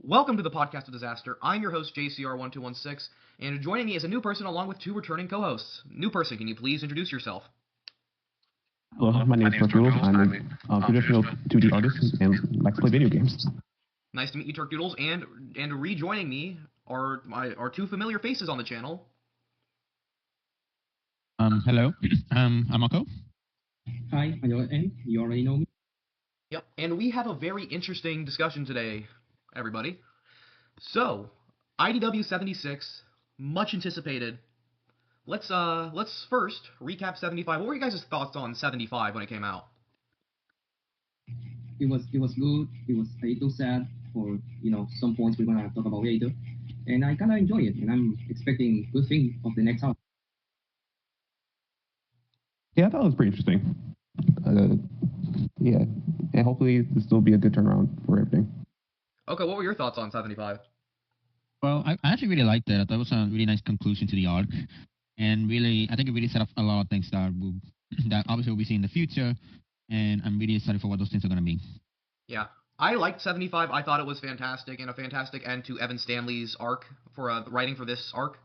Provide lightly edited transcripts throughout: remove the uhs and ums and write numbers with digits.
Welcome to the Podcast of Disaster. I'm your host, JCR1216, and joining me is a new person along with two returning co-hosts. New person, can you please introduce yourself? Hello, my name is Turk Doodles. I'm a traditional 2D artist and like to play video games. Nice to meet you, Turk Doodles, and rejoining me are our two familiar faces on the channel. Hello, I'm Mako. Hi, I'm LordM. You already know me. Yep, and we have a very interesting discussion today, everybody. So, IDW 76, much anticipated. Let's first recap 75. What were you guys' thoughts on 75 when it came out? It was good. It was a little sad for some points we're gonna talk about later, and I kinda enjoy it, and I'm expecting good things of the next hour. Yeah, I thought it was pretty interesting. Yeah, and hopefully this will be a good turnaround for everything. Okay, what were your thoughts on 75? Well, I actually really liked it. I thought it was a really nice conclusion to the arc, and really, I think it really set up a lot of things that obviously we'll be seeing in the future, and I'm really excited for what those things are going to be. Yeah, I liked 75. I thought it was fantastic, and a fantastic end to Evan Stanley's arc for writing for this arc.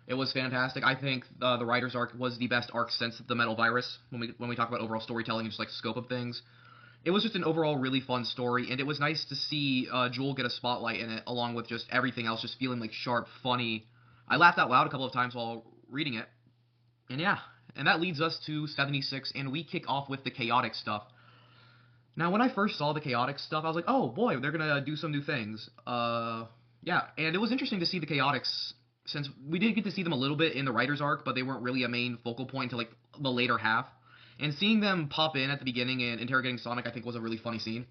It was fantastic. I think the writer's arc was the best arc since the Metal Virus. When we talk about overall storytelling and just like scope of things, it was just an overall really fun story, and it was nice to see Joel get a spotlight in it, along with just everything else, just feeling like sharp, funny. I laughed out loud a couple of times while reading it, and yeah, and that leads us to 76, and we kick off with the chaotic stuff. Now, when I first saw the chaotic stuff, I was like, oh boy, they're gonna do some new things. Yeah, and it was interesting to see the chaotics, since we did get to see them a little bit in the writer's arc, but they weren't really a main focal point until like the later half. And seeing them pop in at the beginning and interrogating Sonic, I think, was a really funny scene.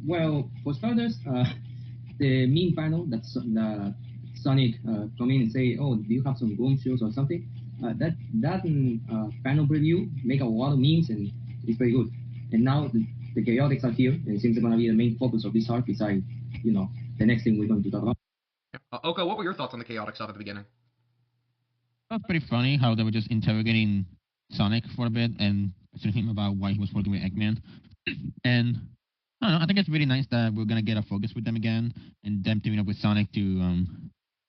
Well, for starters, the main panel that's the Sonic come in and say, "Oh, do you have some boom shoes or something?" That panel preview make a lot of memes and it's very good. And now the chaotics are here, and it seems they're gonna be the main focus of this arc. Besides, the next thing we're going to talk about. Oka, what were your thoughts on the chaotic stuff at the beginning? It was pretty funny how they were just interrogating Sonic for a bit and asking him about why he was working with Eggman. And I don't know, I think it's really nice that we're gonna get a focus with them again, and them teaming up with Sonic to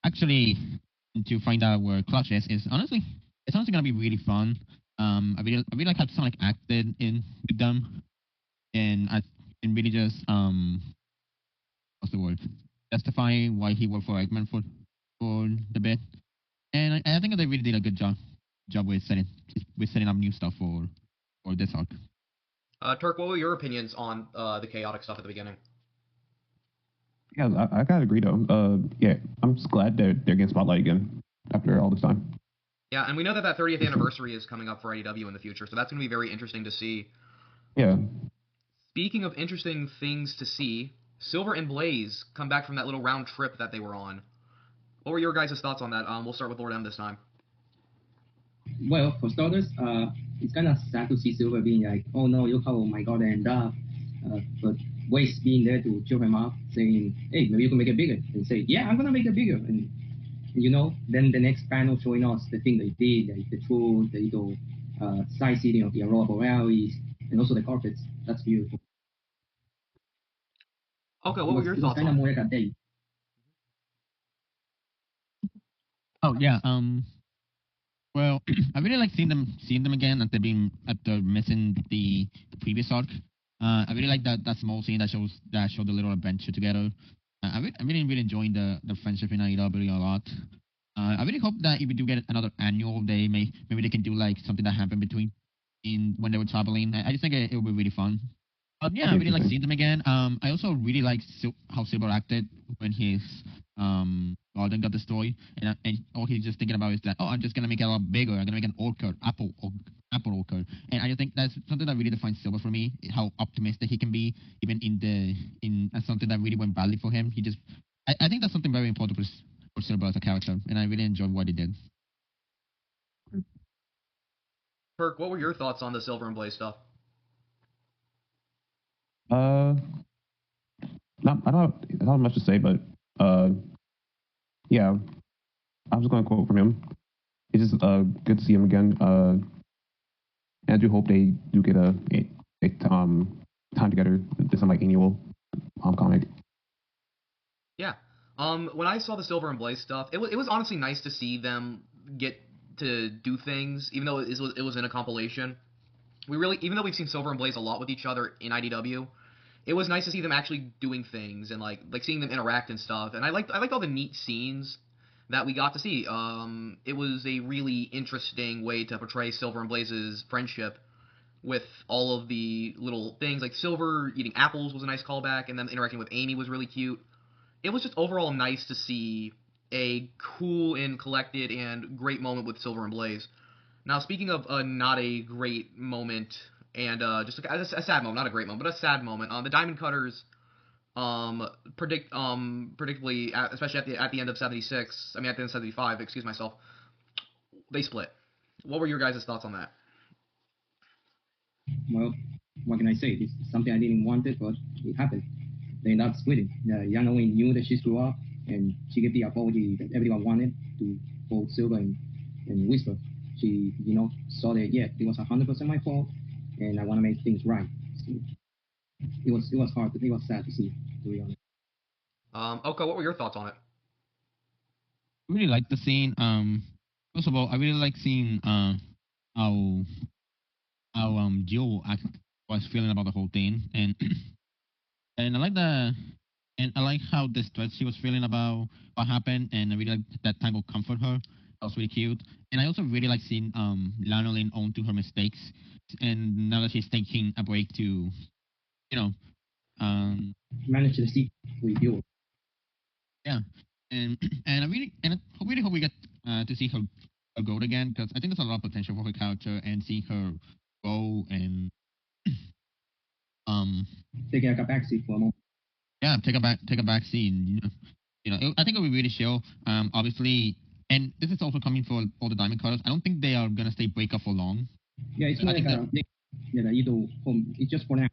actually to find out where Clutch is. It's honestly gonna be really fun. I really like how Sonic acted in with them, and really just what's the word? Justifying why he worked for Eggman for the bit. And I think they really did a good job with setting up new stuff for this arc. Turk, what were your opinions on the chaotic stuff at the beginning? Yeah, I gotta agree though. Yeah, I'm just glad they're getting spotlight again after all this time. Yeah, and we know that 30th anniversary is coming up for IDW in the future, so that's going to be very interesting to see. Yeah. Speaking of interesting things to see, Silver and Blaze come back from that little round trip that they were on. What were your guys' thoughts on that? We'll start with LordM this time. Well, for starters, it's kind of sad to see Silver being like, "Oh no, look how my god ended up," but Waze being there to cheer him up, saying, "Hey, maybe you can make it bigger," and say, "Yeah, I'm gonna make it bigger." And then the next panel showing us the thing they did, like the food, the little sightseeing of the Aurora Borealis, and also the carpets. That's beautiful. Okay, what were your thoughts on it? It was kind of more like a day. Oh yeah. Well, I really like seeing them again after missing the previous arc. I really like that small scene that showed the little adventure together. I'm really enjoying the friendship in IDW a lot. I really hope that if we do get another annual, maybe they can do like something that happened when they were traveling. I just think it will be really fun. But yeah, I really like seeing them again. I also really like how Silver acted when his garden got destroyed, and all he's just thinking about is that, oh, I'm just gonna make it a lot bigger. I'm gonna make an orchard, apple orchard, and I just think that's something that really defines Silver for me. How optimistic he can be, even in something that really went badly for him. I think that's something very important for Silver as a character, and I really enjoyed what he did. Turk, what were your thoughts on the Silver and Blaze stuff? I don't have much to say, but yeah, I was going to quote from him. It's just good to see him again. And I do hope they do get a time together this like annual comic. Yeah. When I saw the Silver and Blaze stuff, it was honestly nice to see them get to do things, even though it was in a compilation. Even though we've seen Silver and Blaze a lot with each other in IDW, it was nice to see them actually doing things and like seeing them interact and stuff. And I liked all the neat scenes that we got to see. It was a really interesting way to portray Silver and Blaze's friendship with all of the little things. Like Silver eating apples was a nice callback, and them interacting with Amy was really cute. It was just overall nice to see a cool and collected and great moment with Silver and Blaze. Now, speaking of not a great moment and just a sad moment, not a great moment, but a sad moment, the Diamond Cutters predictably, especially at the end of 76, I mean at the end of 75, excuse myself, they split. What were your guys' thoughts on that? Well, what can I say? It's something I didn't want it, but it happened. They ended up splitting. Yanoi knew that she screwed up, and she gave the apology that everyone wanted to both Silver and Whisper. She, saw that, yeah, it was 100% my fault, and I want to make things right. So it was hard. It was sad to see, to be honest. Oko, what were your thoughts on it? I really like the scene. First of all, I really like seeing how Jill was feeling about the whole thing, and and I like how distressed she was feeling about what happened, and I really like that time will comfort her. That was really cute, and I also really like seeing Lanolin own to her mistakes, and now that she's taking a break to, manage to see with you. Yeah, and I really hope we get to see her grow again, because I think there's a lot of potential for her character, and seeing her grow and taking a backseat for a moment. Yeah, take a back seat. I think it would be really chill. Obviously, and this is also coming for all the Diamond Cutters. I don't think they are gonna stay break up for long. Yeah, it's not like it's just for now.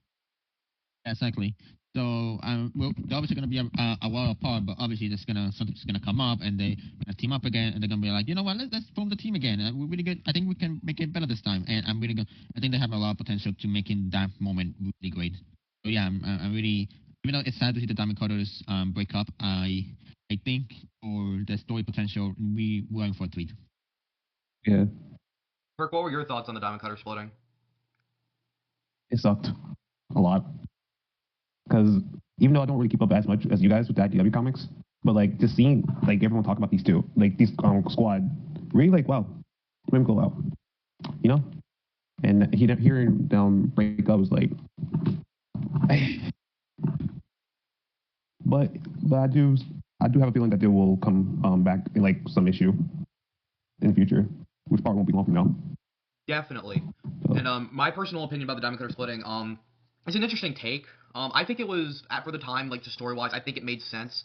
Yeah, exactly. So, well, they're obviously gonna be a while apart, but obviously something's gonna come up, and they're gonna team up again, and they're gonna be like, you know what, let's form the team again. We're really good. I think we can make it better this time, and I think they have a lot of potential to making that moment really great. So yeah, I'm really. Even though it's sad to see the Diamond Cutters break up, I think for the story potential, we're in for a treat. Yeah. Kirk, what were your thoughts on the Diamond Cutter splitting? It sucked a lot. Because even though I don't really keep up as much as you guys with the IDW comics, but like just seeing like everyone talk about these two, like these squad, really like wow, let me go out, and hearing them break up was like. But I do have a feeling that they will come back in like some issue in the future, which probably won't be long from now. Definitely. So. And my personal opinion about the Diamond Cutter splitting, it's an interesting take. I think it was for the time, like just story wise, I think it made sense.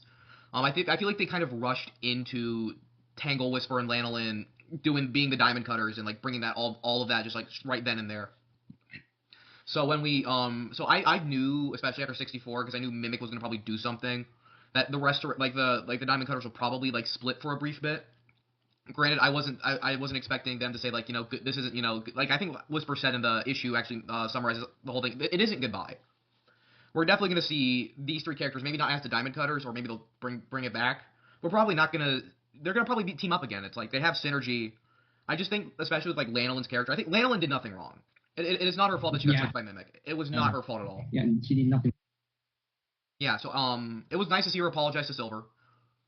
I feel like they kind of rushed into Tangle, Whisper, and Lanolin being the Diamond Cutters and like bringing that all of that just like right then and there. So when we I knew, especially after 64, because I knew Mimic was gonna probably do something, that the rest of the Diamond Cutters will probably like split for a brief bit. Granted, I wasn't expecting them to say like this isn't like I think Whisper said in the issue actually summarizes the whole thing. It isn't goodbye. We're definitely gonna see these three characters, maybe not as the Diamond Cutters, or maybe they'll bring it back. We're probably not gonna. They're gonna probably team up again. It's like they have synergy. I just think, especially with like Lanolin's character, I think Lanolin did nothing wrong. It is not her fault that she got tricked by Mimic. It was not her fault at all. Yeah, she did nothing. Yeah, so it was nice to see her apologize to Silver.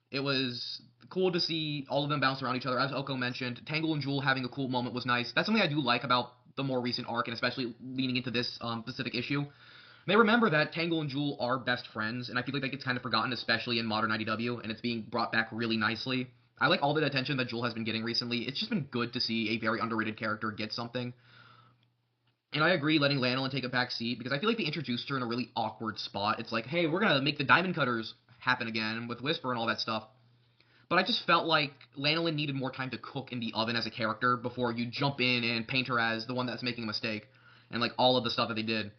It was cool to see all of them bounce around each other. As Oko mentioned, Tangle and Jewel having a cool moment was nice. That's something I do like about the more recent arc, and especially leaning into this specific issue. They remember that Tangle and Jewel are best friends, and I feel like that gets kind of forgotten, especially in modern IDW, and it's being brought back really nicely. I like all the attention that Jewel has been getting recently. It's just been good to see a very underrated character get something. And I agree letting Lanolin take a back seat, because I feel like they introduced her in a really awkward spot. It's like, hey, we're going to make the Diamond Cutters happen again with Whisper and all that stuff. But I just felt like Lanolin needed more time to cook in the oven as a character before you jump in and paint her as the one that's making a mistake. And like all of the stuff that they did.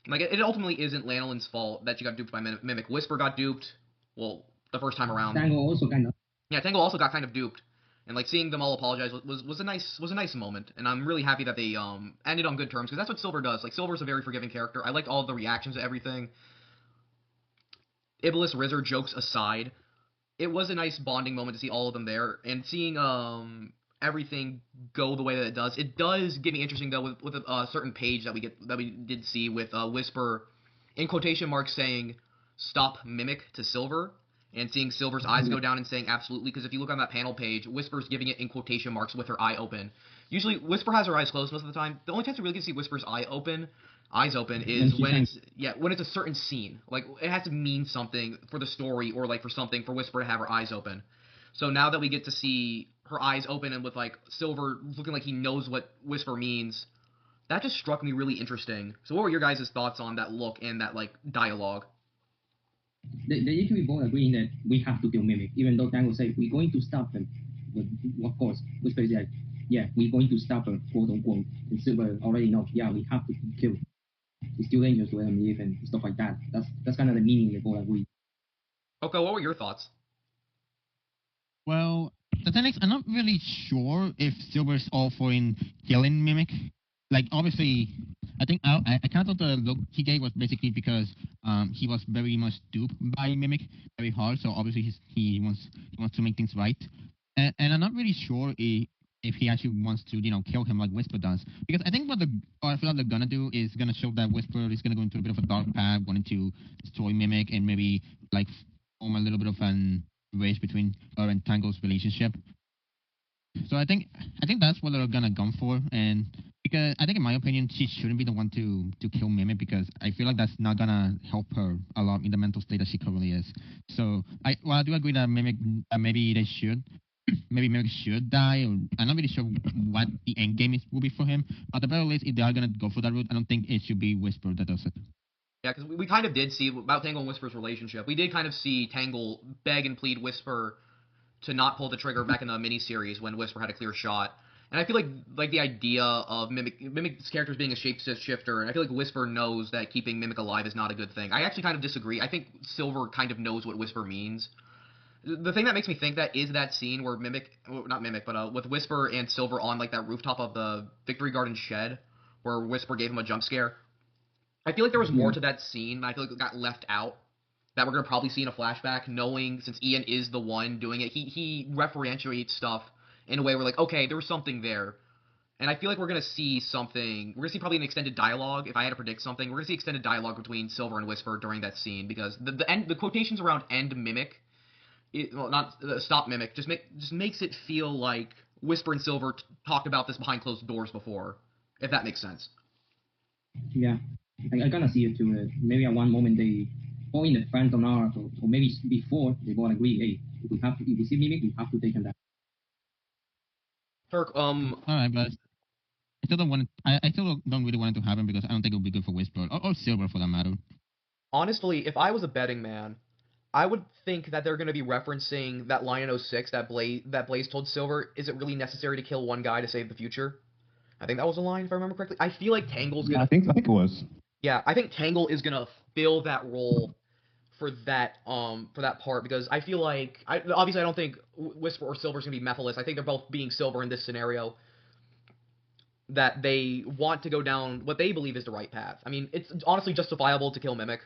Like it ultimately isn't Lanolin's fault that she got duped by Mimic. Whisper got duped, well, the first time around. Tangle also kind of. Yeah, Tangle also got kind of duped. And like seeing them all apologize was a nice moment, and I'm really happy that they ended on good terms because that's what Silver does. Like Silver's a very forgiving character. I liked all of the reactions to everything. Iblis Rizzer jokes aside, it was a nice bonding moment to see all of them there and seeing everything go the way that it does. It does get me interesting though with a certain page that we did see with Whisper in quotation marks saying "stop mimic" to Silver. And seeing Silver's eyes go down and saying absolutely, because if you look on that panel page, Whisper's giving it in quotation marks with her eye open. Usually, Whisper has her eyes closed most of the time. The only time you really get to see Whisper's eyes open, is when it's a certain scene. Like, it has to mean something for the story or, like, for something for Whisper to have her eyes open. So now that we get to see her eyes open and with, like, Silver looking like he knows what Whisper means, that just struck me really interesting. So what were your guys' thoughts on that look and that, like, dialogue? They usually both agreeing that we have to kill Mimic, even though Tango say we're going to stop them. But of course, Whisper is like, yeah, we're going to stop her, quote unquote. And Silver already knows, yeah, we have to kill. It's too dangerous to let him live and stuff like that. That's kind of the meaning they both agree. Okay, what were your thoughts? Well, the thing is, I'm not really sure if Silver's all for in killing Mimic. Like, obviously, I think I kind of thought the look he gave was basically because he was very much duped by Mimic very hard. So obviously he wants to make things right. And I'm not really sure if he actually wants to kill him like Whisper does, because I think what I feel like they're gonna do is gonna show that Whisper is gonna go into a bit of a dark path, wanting to destroy Mimic and maybe like form a little bit of an race between her and Tangle's relationship. So I think that's what they're gonna go for, and because I think in my opinion she shouldn't be the one to kill Mimic, because I feel like that's not gonna help her a lot in the mental state that she currently is. So I do agree that Mimic maybe they should. Maybe Mimic should die, or I'm not really sure what the end game will be for him. At the very least, if they are gonna go for that route, I don't think it should be Whisper that does it. Yeah, because we kind of did see about Tangle and Whisper's relationship. We did kind of see Tangle beg and plead Whisper to not pull the trigger back in the miniseries when Whisper had a clear shot. And I feel like the idea of Mimic's characters being a shapeshifter, and I feel like Whisper knows that keeping Mimic alive is not a good thing. I actually kind of disagree. I think Silver kind of knows what Whisper means. The thing that makes me think that is that scene where with Whisper and Silver on like that rooftop of the Victory Garden shed, where Whisper gave him a jump scare. I feel like there was more to that scene. I feel like it got left out that we're gonna probably see in a flashback. Knowing since Ian is the one doing it, he referentiates stuff in a way where like, okay, there was something there. And I feel like we're gonna see something. We're gonna see probably an extended dialogue. If I had to predict something, we're gonna see extended dialogue between Silver and Whisper during that scene, because the quotations around end Mimic. Stop Mimic just makes it feel like Whisper and Silver talked about this behind closed doors before, if that makes sense. Yeah, I kind of see it too. Maybe at one moment they, or in the Phantom arc, or maybe before, they both agree, hey, if we see Mimic, we have to take him down. Turk, All right, but I still don't want. I still don't really want it to happen, because I don't think it would be good for Whisper or Silver for that matter. Honestly, if I was a betting man, I would think that they're going to be referencing that line in 06 that Blaze told Silver, is it really necessary to kill one guy to save the future? I think that was a line, if I remember correctly. I feel like Tangle's going to... I think it was. Yeah, I think Tangle is going to fill that role for that part, because I feel like... obviously, I don't think Whisper or Silver's going to be Mephiles. I think they're both being Silver in this scenario, that they want to go down what they believe is the right path. I mean, it's honestly justifiable to kill Mimic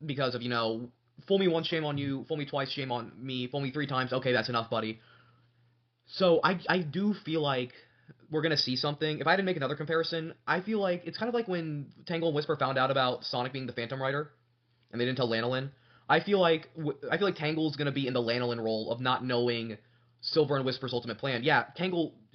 because of, fool me once, shame on you. Fool me twice, shame on me. Fool me 3 times, okay, that's enough, buddy. So I do feel like we're going to see something. If I had to make another comparison, I feel like it's kind of like when Tangle and Whisper found out about Sonic being the Phantom Rider, and they didn't tell Lanolin. I feel like Tangle's going to be in the Lanolin role of not knowing Silver and Whisper's ultimate plan. Yeah,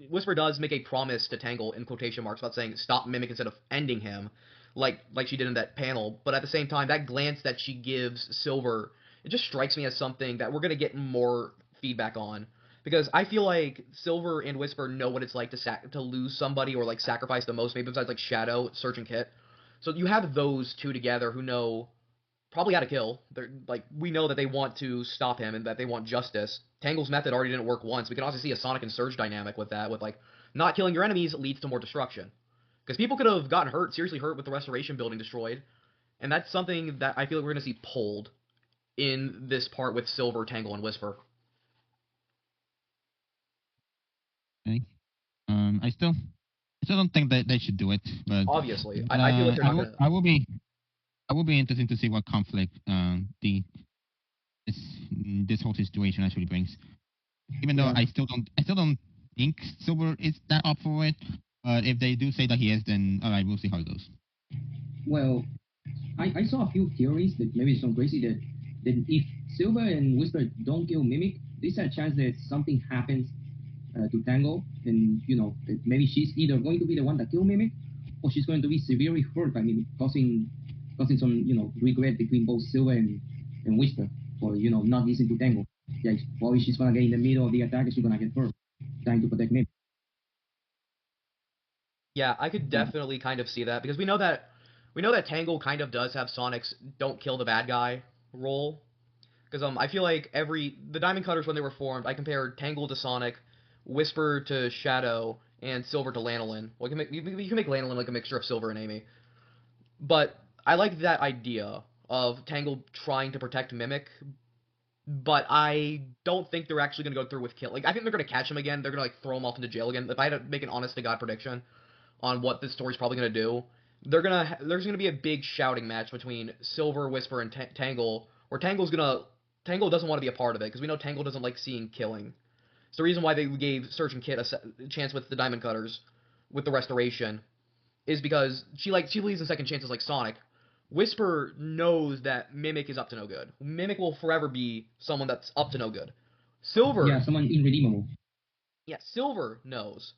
Whisper does make a promise to Tangle in quotation marks about saying stop Mimic instead of ending him, like she did in that panel. But at the same time, that glance that she gives Silver, it just strikes me as something that we're going to get more feedback on. Because I feel like Silver and Whisper know what it's like to lose somebody or like sacrifice the most, maybe besides like Shadow, Surge, and Kit. So you have those two together who know probably how to kill. They're like, we know that they want to stop him and that they want justice. Tangle's method already didn't work once. We can also see a Sonic and Surge dynamic with that, with like not killing your enemies leads to more destruction. Because people could have gotten seriously hurt with the Restoration building destroyed. And that's something that I feel like we're going to see pulled in this part with Silver, Tangle, and Whisper. Okay. I still don't think that they should do it, but Obviously, I feel like they're not gonna. I will be interesting to see what conflict this this whole situation actually brings. Even though Yeah. I still don't think Silver is that up for it. But if they do say that he is, then all right, we'll see how it goes. Well, I saw a few theories that maybe some crazy that if Silver and Whisper don't kill Mimic, there's a chance that something happens to Tango, and that maybe she's either going to be the one that kill Mimic, or she's going to be severely hurt by Mimic, causing some regret between both Silver and Whisper for not listening to Tango. Yeah, probably she's gonna get in the middle of the attack and she's gonna get hurt trying to protect Mimic. Yeah, I could definitely kind of see that because we know that Tangle kind of does have Sonic's "don't kill the bad guy" role. Because I feel like the Diamond Cutters when they were formed, I compared Tangle to Sonic, Whisper to Shadow, and Silver to Lanolin. Well, you can make Lanolin like a mixture of Silver and Amy. But I like that idea of Tangle trying to protect Mimic, but I don't think they're actually gonna go through with kill. Like I think they're gonna catch him again. They're gonna like throw him off into jail again. If I had to make an honest to god prediction on what this story's probably gonna do, there's gonna be a big shouting match between Silver, Whisper, and Tangle, where Tangle doesn't want to be a part of it because we know Tangle doesn't like seeing killing. It's the reason why they gave Surge and Kit a chance with the Diamond Cutters with the restoration is because she believes in second chances like Sonic. Whisper knows that Mimic is up to no good. Mimic will forever be someone that's up to no good. Silver, Yeah, someone irredeemable. yeah, Silver knows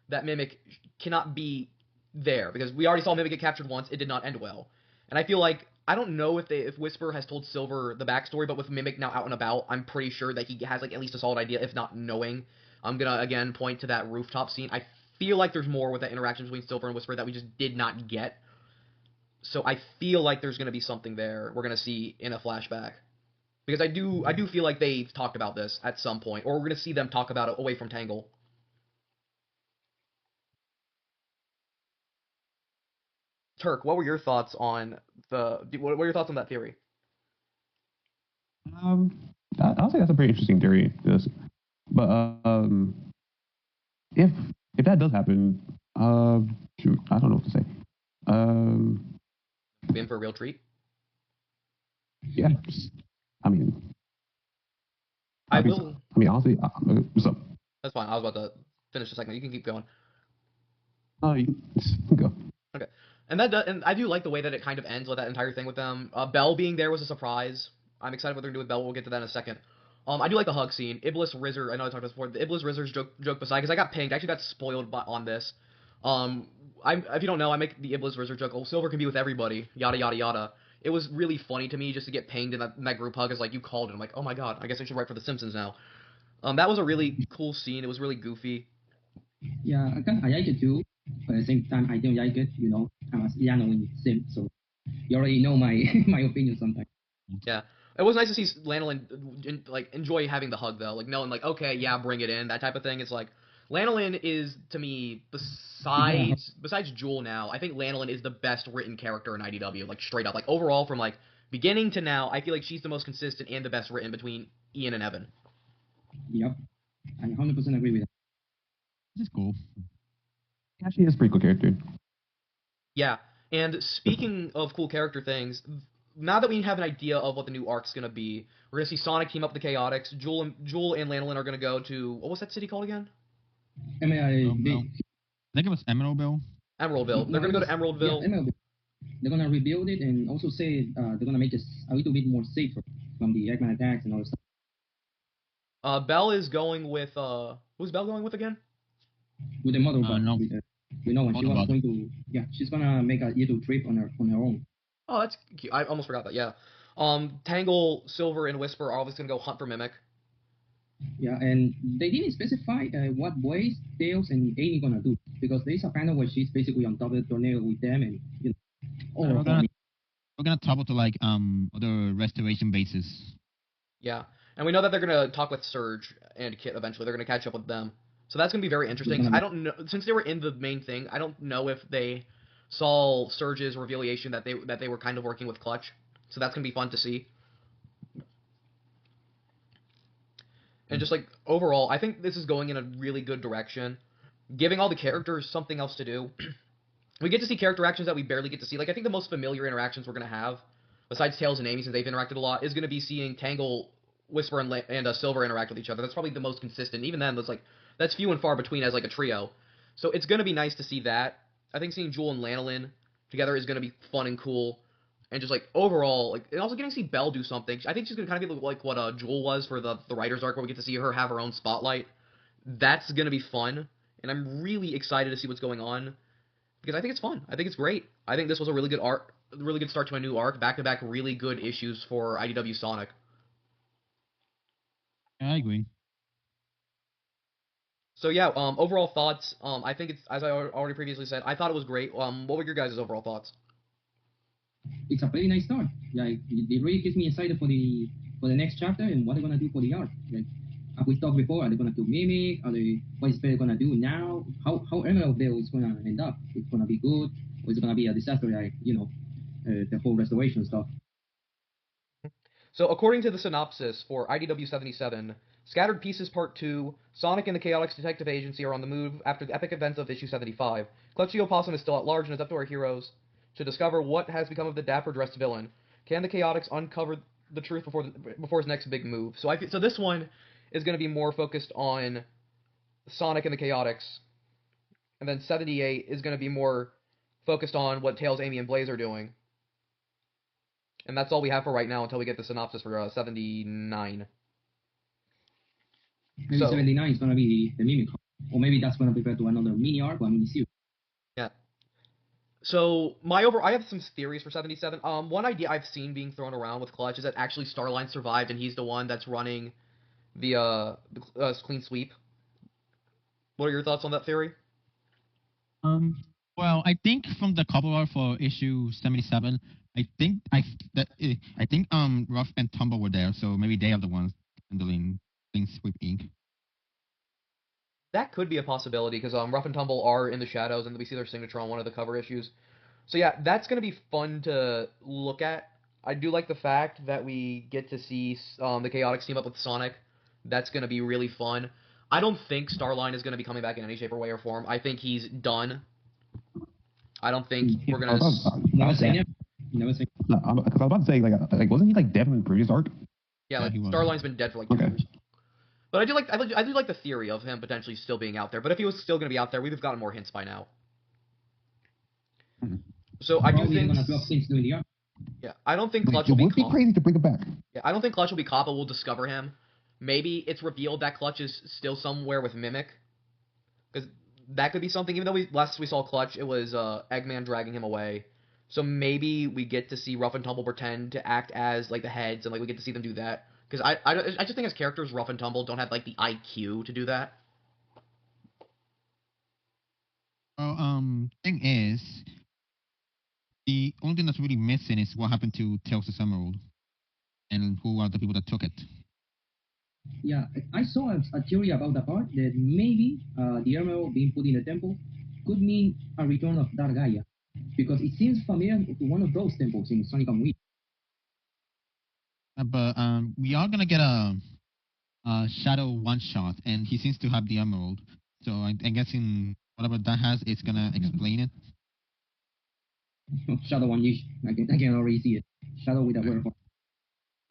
that Mimic cannot be there because we already saw Mimic get captured once. It did not end well, and I feel like I don't know if Whisper has told Silver the backstory, but with Mimic now out and about, I'm pretty sure that he has like at least a solid idea, if not knowing. I'm gonna again point to that rooftop scene. I feel like there's more with that interaction between Silver and Whisper that we just did not get. So I feel like there's gonna be something there we're gonna see in a flashback. Because I do feel like they've talked about this at some point, or we're gonna see them talk about it away from Tangle. Turk, what were your thoughts on what were your thoughts on that theory? I'll say that's a pretty interesting theory. But if if that does happen, shoot, I don't know what to say. Um, Be in for a real treat. yeah, I mean, I I'd be, will. I mean, honestly, what's up? That's fine. I was about to finish the segment. You can keep going. You can go. Okay. And I do like the way that it kind of ends with that entire thing with them. Belle being there was a surprise. I'm excited what they're gonna do with Belle. We'll get to that in a second. I do like the hug scene. Iblis Rizzer. I know I talked about this before. The Iblis Rizzer's joke beside because I got pinged. I actually got spoiled on this. If you don't know, I make the Iblis Rizzer joke. Oh, Silver can be with everybody. Yada yada yada. It was really funny to me just to get pinged in that group hug. Is like you called it. I'm like, oh my god. I guess I should write for The Simpsons now. That was a really cool scene. It was really goofy. Yeah, I like it too, but at the same time, I don't like it. I'm a genuine sim, so you already know my my opinion sometimes. Yeah. It was nice to see Lanolin like enjoy having the hug though, like knowing like okay, yeah, bring it in, that type of thing. It's like Lanolin is to me besides Jewel now, I think Lanolin is the best written character in IDW, like straight up, like overall from like beginning to now, I feel like she's the most consistent and the best written between Ian and Evan. Yep, I 100% agree with that. This is cool. Yeah, she is a pretty cool character. Yeah, and speaking of cool character things, now that we have an idea of what the new arc's gonna be, we're gonna see Sonic team up with the Chaotix. Jewel and Lanolin are gonna go to what was that city called again? I mean, I think it was Emeraldville. Emeraldville. They're gonna go to Emeraldville. Yeah, Emeraldville. They're gonna rebuild it and also say they're gonna make it a little bit more safer from the Eggman attacks and all that stuff. Belle is going with who's Belle going with again? With the mother bug. No. When she was going to, she's gonna make a little trip on her own. Oh, that's cute. I almost forgot that. Yeah. Tangle, Silver, and Whisper are always gonna go hunt for Mimic. Yeah, and they didn't specify what ways Tails and Amy gonna do because there is a panel where she's basically on top of the tornado with them, and we're gonna travel to like other restoration bases. Yeah, and we know that they're gonna talk with Surge and Kit eventually. They're gonna catch up with them, so that's gonna be very interesting. I don't know since they were in the main thing. I don't know if they saw Surge's revelation that they were kind of working with Clutch, so that's gonna be fun to see. And just like overall, I think this is going in a really good direction, giving all the characters something else to do. We get to see character actions that we barely get to see. Like I think the most familiar interactions we're gonna have, besides Tails and Amy, since they've interacted a lot, is gonna be seeing Tangle, Whisper, and Silver interact with each other. That's probably the most consistent. Even then, that's few and far between as like a trio. So it's gonna be nice to see that. I think seeing Jewel and Lanolin together is gonna be fun and cool. And just like overall, like and also getting to see Belle do something. I think she's gonna kind of be like what Jewel was for the writers arc, where we get to see her have her own spotlight. That's gonna be fun, and I'm really excited to see what's going on because I think it's fun. I think it's great. I think this was a really good arc, really good start to a new arc. Back to back, really good issues for IDW Sonic. Yeah, I agree. So yeah, overall thoughts. I think it's as I already previously said. I thought it was great. What were your guys' overall thoughts? It's a very nice start. Like it really gets me excited for the next chapter and what they're gonna do for the arc. Like as we talked before, are they gonna do Mimic? What is Fate gonna do now? How Emerald Veil is gonna end up? It's gonna be good, or is it gonna be a disaster? Like the whole restoration stuff. So according to the synopsis for IDW 77, Scattered Pieces Part 2, Sonic and the Chaotix Detective Agency are on the move after the epic events of issue 75. Clutch the Opossum is still at large, and it's up to our heroes to discover what has become of the dapper-dressed villain. Can the Chaotix uncover the truth before his next big move? So this one is going to be more focused on Sonic and the Chaotix, and then 78 is going to be more focused on what Tails, Amy, and Blaze are doing. And that's all we have for right now until we get the synopsis for 79. Maybe 79 is gonna be the Mimic, or maybe that's gonna prepare to another mini arc or mini series. Yeah. So I have some theories for 77. One idea I've seen being thrown around with Clutch is that actually Starline survived and he's the one that's running the clean sweep. What are your thoughts on that theory? Well, I think from the cover art for issue 77, I think Ruff and Tumble were there, so maybe they are the ones handling things with ink. That could be a possibility because Ruff and Tumble are in the shadows and we see their signature on one of the cover issues. So yeah, that's gonna be fun to look at. I do like the fact that we get to see the Chaotix team up with Sonic. That's gonna be really fun. I don't think Starline is gonna be coming back in any shape or way or form. I think he's done. I don't think we're gonna. Never seen it. Never seen. Because I was about to say like wasn't he like dead in the previous arc? Yeah, like he was. Starline's been dead for like 2 years. But I do like the theory of him potentially still being out there. But if he was still going to be out there, we'd have gotten more hints by now. So I do think. Yeah, I don't think Clutch will be. It would be crazy to bring him back. Yeah, I don't think Clutch will be caught, but we'll discover him. Maybe it's revealed that Clutch is still somewhere with Mimic, because that could be something. Even though last we saw Clutch, it was Eggman dragging him away. So maybe we get to see Ruff and Tumble pretend to act as like the heads, and like we get to see them do that. Because I just think as characters, Ruff and Tumble don't have like the IQ to do that. Well, thing is, the only thing that's really missing is what happened to Tails' Emerald, and who are the people that took it. Yeah, I saw a theory about that part that maybe the Emerald being put in the temple could mean a return of Dark Gaia, because it seems familiar to one of those temples in Sonic and Wii. But we are gonna get a Shadow one shot, and he seems to have the Emerald. So I'm guessing whatever that has, it's gonna explain it. Shadow One Yish. I can already see it. Shadow with a werewolf.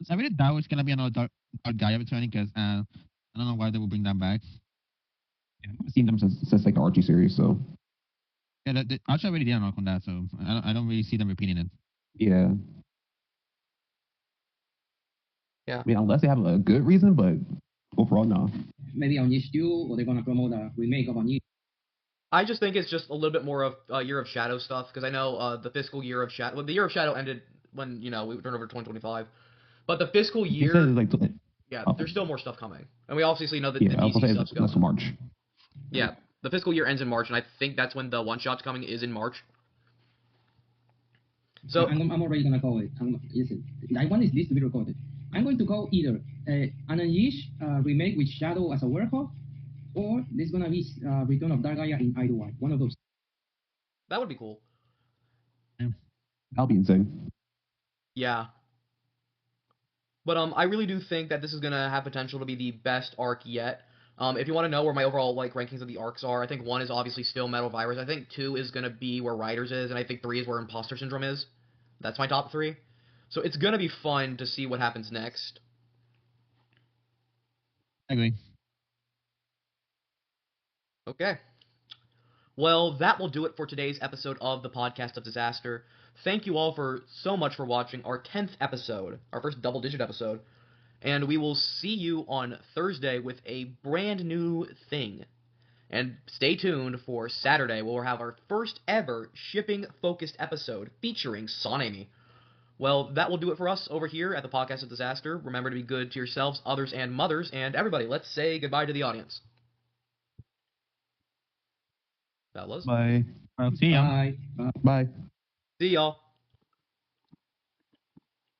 I really doubt it's gonna be another Dark Gaia returning, because I don't know why they will bring that back. Yeah, I've seen them since like the Archie series, so. Yeah, Archie already did an arc on that, so I don't really see them repeating it. Yeah. Yeah. I mean, unless they have a good reason, but overall, no. Maybe on Yish 2, or they're gonna promote a remake of on Yish. I just think it's just a little bit more of Year of Shadow stuff, because I know the fiscal Year of Shadow. Well, the Year of Shadow ended when we turned over to 2025, but the fiscal year. There's still more stuff coming, and we obviously know that the DC stuff's going. That's March. Yeah, the fiscal year ends in March, and I think that's when the one shot's coming is in March. So I'm already gonna call it. I want this to be recorded. I'm going to call either an Unleash remake with Shadow as a werewolf, or there's gonna be Return of Dark Gaia in IDW. One of those. That would be cool. That'll be insane. Yeah. But I really do think that this is gonna have potential to be the best arc yet. If you want to know where my overall like rankings of the arcs are, I think 1 is obviously still Metal Virus. I think 2 is gonna be where Riders is, and I think 3 is where Imposter Syndrome is. That's my top 3. So it's gonna be fun to see what happens next. I agree. Okay. Well, that will do it for today's episode of the Podcast of Disaster. Thank you all for so much for watching our 10th episode, our first double-digit episode. And we will see you on Thursday with a brand new thing. And stay tuned for Saturday, where we'll have our first ever shipping-focused episode featuring Sonami. Well, that will do it for us over here at the Podcast of Disaster. Remember to be good to yourselves, others, and mothers. And everybody, let's say goodbye to the audience. Fellas. Bye. Well, see ya. Bye. Bye. See y'all.